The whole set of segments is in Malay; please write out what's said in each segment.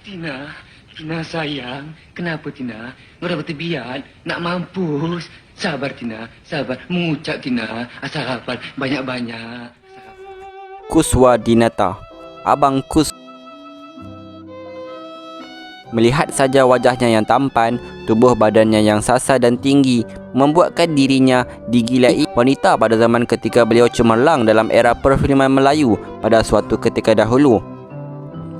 Tina, Tina sayang. Kenapa Tina? Ngora bertebiat, nak mampus. Sabar Tina, sabar. Mengucap Tina, asal hafal banyak-banyak. Kuswadinata, Abang Kus. Melihat saja wajahnya yang tampan, tubuh badannya yang sasar dan tinggi membuatkan dirinya digilai wanita pada zaman ketika beliau cemerlang dalam era perfilman Melayu pada suatu ketika dahulu.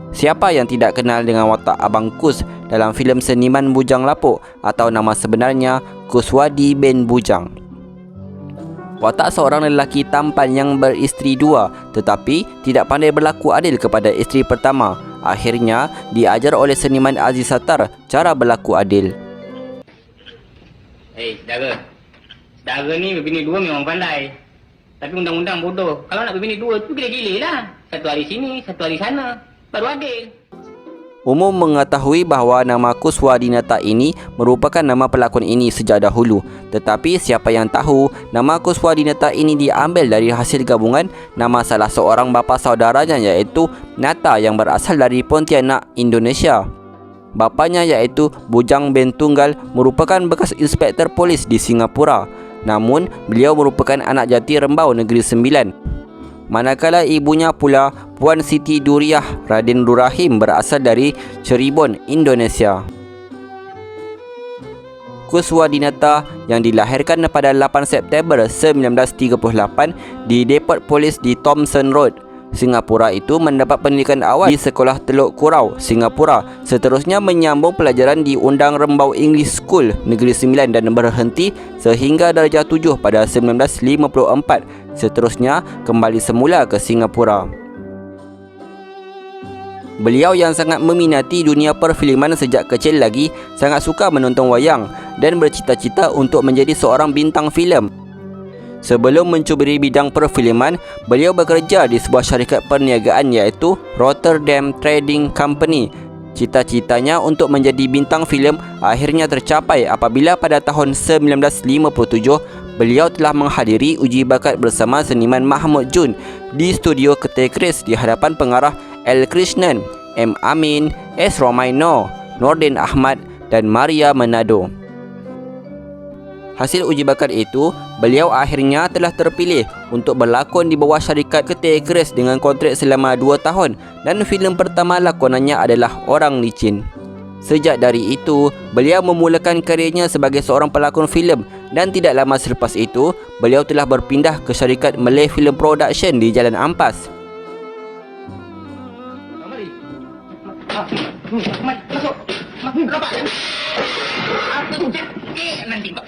Siapa yang tidak kenal dengan watak Abang Kus dalam filem Seniman Bujang Lapuk atau nama sebenarnya Kuswadi bin Bujang. Watak seorang lelaki tampan yang beristeri dua tetapi tidak pandai berlaku adil kepada isteri pertama. Akhirnya diajar oleh seniman Aziz Sattar cara berlaku adil. Saudara. Saudara ni berbini dua memang pandai. Tapi undang-undang bodoh. Kalau nak berbini dua tu gila-gila lah. Satu hari sini, satu hari sana. Baru adil. Umum mengetahui bahawa nama Kuswadinata ini merupakan nama pelakon ini sejak dahulu. Tetapi siapa yang tahu nama Kuswadinata ini diambil dari hasil gabungan nama salah seorang bapa saudaranya iaitu Nata yang berasal dari Pontianak, Indonesia. Bapanya iaitu Bujang bin Tunggal merupakan bekas inspektor polis di Singapura. Namun beliau merupakan anak jati Rembau Negeri Sembilan. Manakala ibunya pula Puan Siti Duriah Radin Durrahim berasal dari Cirebon, Indonesia. Kuswadinata yang dilahirkan pada 8 September 1938 di Depot Polis di Thomson Road, Singapura itu mendapat pendidikan awal di Sekolah Teluk Kurau, Singapura. Seterusnya menyambung pelajaran di Undang Rembau English School Negeri Sembilan dan berhenti sehingga darjah 7 pada 1954. Seterusnya kembali semula ke Singapura. Beliau yang sangat meminati dunia perfilman sejak kecil lagi sangat suka menonton wayang dan bercita-cita untuk menjadi seorang bintang filem. Sebelum mencuburi bidang perfilman, beliau bekerja di sebuah syarikat perniagaan iaitu Rotterdam Trading Company. Cita-citanya untuk menjadi bintang filem akhirnya tercapai apabila pada tahun 1957 beliau telah menghadiri uji bakat bersama seniman Mahmud Jun di studio Ketay Chris di hadapan pengarah L. Krishnan, M. Amin, S. Romaino, Nordin Ahmad dan Maria Manado. Hasil uji bakat itu, beliau akhirnya telah terpilih untuk berlakon di bawah syarikat Ketay Chris dengan kontrak selama 2 tahun dan filem pertama lakonannya adalah Orang Licin. Sejak dari itu, beliau memulakan karirnya sebagai seorang pelakon filem dan tidak lama selepas itu, beliau telah berpindah ke syarikat Malay Film Production di Jalan Ampas. Masuk. Nampak. Nanti Pak.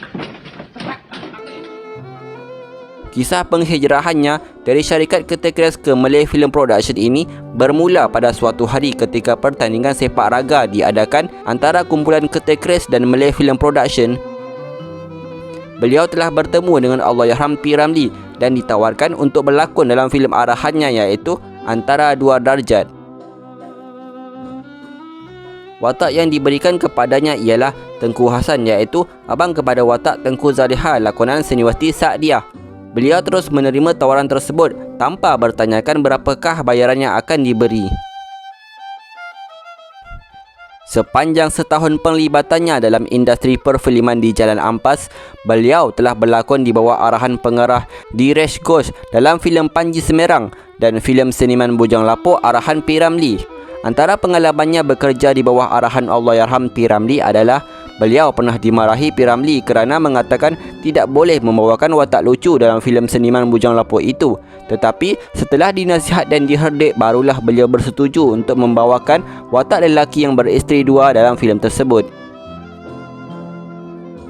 Kisah penghijrahannya dari syarikat Ketay Chris ke Malay Film Production ini bermula pada suatu hari ketika pertandingan sepak raga diadakan antara kumpulan Ketay Chris dan Malay Film Production. Beliau telah bertemu dengan Allahyarham P. Ramlee dan ditawarkan untuk berlakon dalam filem arahannya iaitu Antara Dua Darjat. Watak yang diberikan kepadanya ialah Tengku Hasan iaitu abang kepada watak Tengku Zaliha lakonan Seniwati Sa'diah. Beliau terus menerima tawaran tersebut tanpa bertanyakan berapakah bayaran yang akan diberi. Sepanjang setahun penglibatannya dalam industri perfilman di Jalan Ampas, beliau telah berlakon di bawah arahan pengarah Diresh Ghosh dalam filem Panji Semerang dan filem Seniman Bujang Lapuk arahan P. Ramlee. Antara pengalamannya bekerja di bawah arahan Allahyarham P. Ramlee adalah beliau pernah dimarahi P. Ramlee kerana mengatakan tidak boleh membawakan watak lucu dalam filem Seniman Bujang Lapuk itu. Tetapi setelah dinasihat dan diherdik, barulah beliau bersetuju untuk membawakan watak lelaki yang beristeri dua dalam filem tersebut.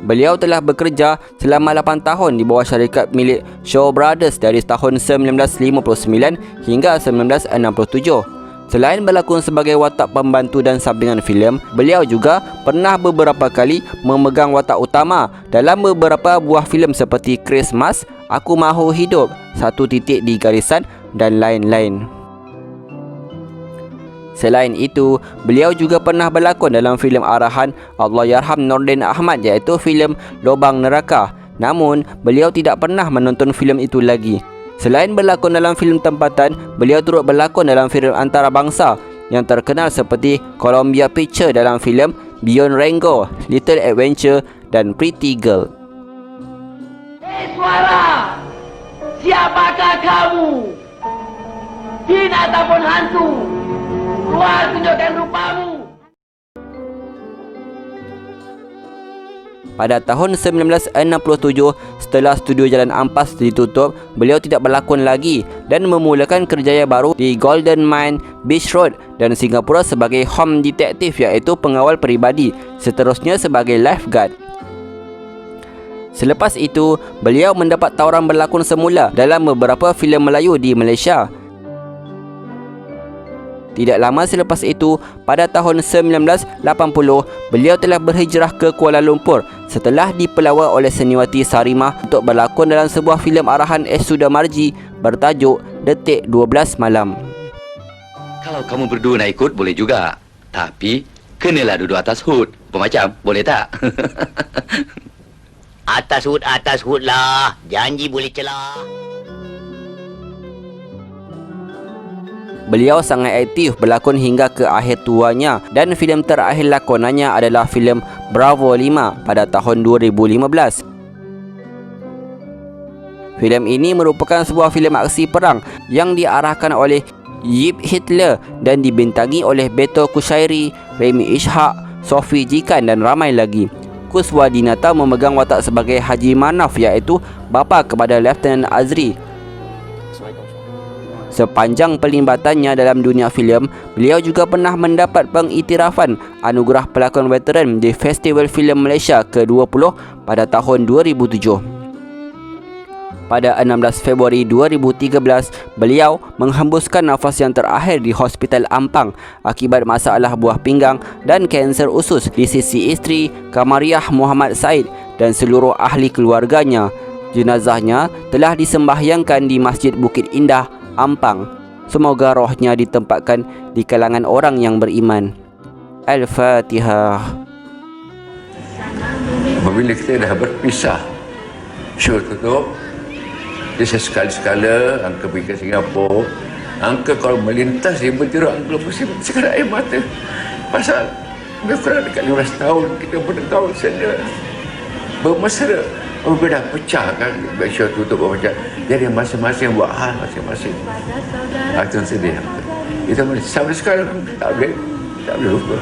Beliau telah bekerja selama 8 tahun di bawah syarikat milik Shaw Brothers dari tahun 1959 hingga 1967. Selain berlakon sebagai watak pembantu dan sampingan filem, beliau juga pernah beberapa kali memegang watak utama dalam beberapa buah filem seperti Christmas, Aku Mahu Hidup, Satu Titik di Garisan dan lain-lain. Selain itu, beliau juga pernah berlakon dalam filem arahan Allahyarham Nordin Ahmad iaitu filem Lobang Neraka. Namun, beliau tidak pernah menonton filem itu lagi. Selain berlakon dalam filem tempatan, beliau turut berlakon dalam filem antarabangsa yang terkenal seperti Columbia Pictures dalam filem Beyond Rango, Little Adventure dan Pretty Girl. Hei suara, siapakah kamu? Jin ataupun hantu? Keluar, tunjukkan rupamu. Pada tahun 1967, setelah studio Jalan Ampas ditutup, beliau tidak berlakon lagi dan memulakan kerjaya baru di Golden Mine, Beach Road dan Singapura sebagai home detective, iaitu pengawal peribadi, seterusnya sebagai lifeguard. Selepas itu, beliau mendapat tawaran berlakon semula dalam beberapa filem Melayu di Malaysia. Tidak lama selepas itu, pada tahun 1980, beliau telah berhijrah ke Kuala Lumpur setelah dipelawa oleh seniwati Sarimah untuk berlakon dalam sebuah filem arahan S. Sudamarji bertajuk Detik 12 Malam. Kalau kamu berdua nak ikut, boleh juga. Tapi, kenalah duduk atas hood. Macam, boleh tak? Atas hood lah. Janji boleh celah. Beliau sangat aktif berlakon hingga ke akhir tuanya dan filem terakhir lakonannya adalah filem Bravo 5 pada tahun 2015. Filem ini merupakan sebuah filem aksi perang yang diarahkan oleh Yip Hitler dan dibintangi oleh Beto Kushairi, Remy Ishak, Sophie Jikan dan ramai lagi. Kuswadinata memegang watak sebagai Haji Manaf, iaitu bapa kepada Lieutenant Azri. Sepanjang pelimbatannya dalam dunia filem, beliau juga pernah mendapat pengiktirafan anugerah pelakon veteran di Festival Filem Malaysia ke-20 pada tahun 2007. Pada 16 Februari 2013, beliau menghembuskan nafas yang terakhir di Hospital Ampang akibat masalah buah pinggang dan kanser usus di sisi isteri Kamariah Muhammad Said dan seluruh ahli keluarganya. Jenazahnya telah disembahyangkan di Masjid Bukit Indah, Ampang. Semoga rohnya ditempatkan di kalangan orang yang beriman. Al-Fatihah. Apabila kita dah berpisah, show tutup, dia sekali-sekala angka pergi ke Singapura, angka kalau melintas dia bergerak, angka mesti sekarang air mata. Pasal lebih kurang dekat 15 tahun kita bertahun sana bermesra. Apabila dah pecah kan, show tutup macam, jadi masing-masing buat hal masing-masing. Itu sedih. Itu sampai sekarang tak boleh lupa.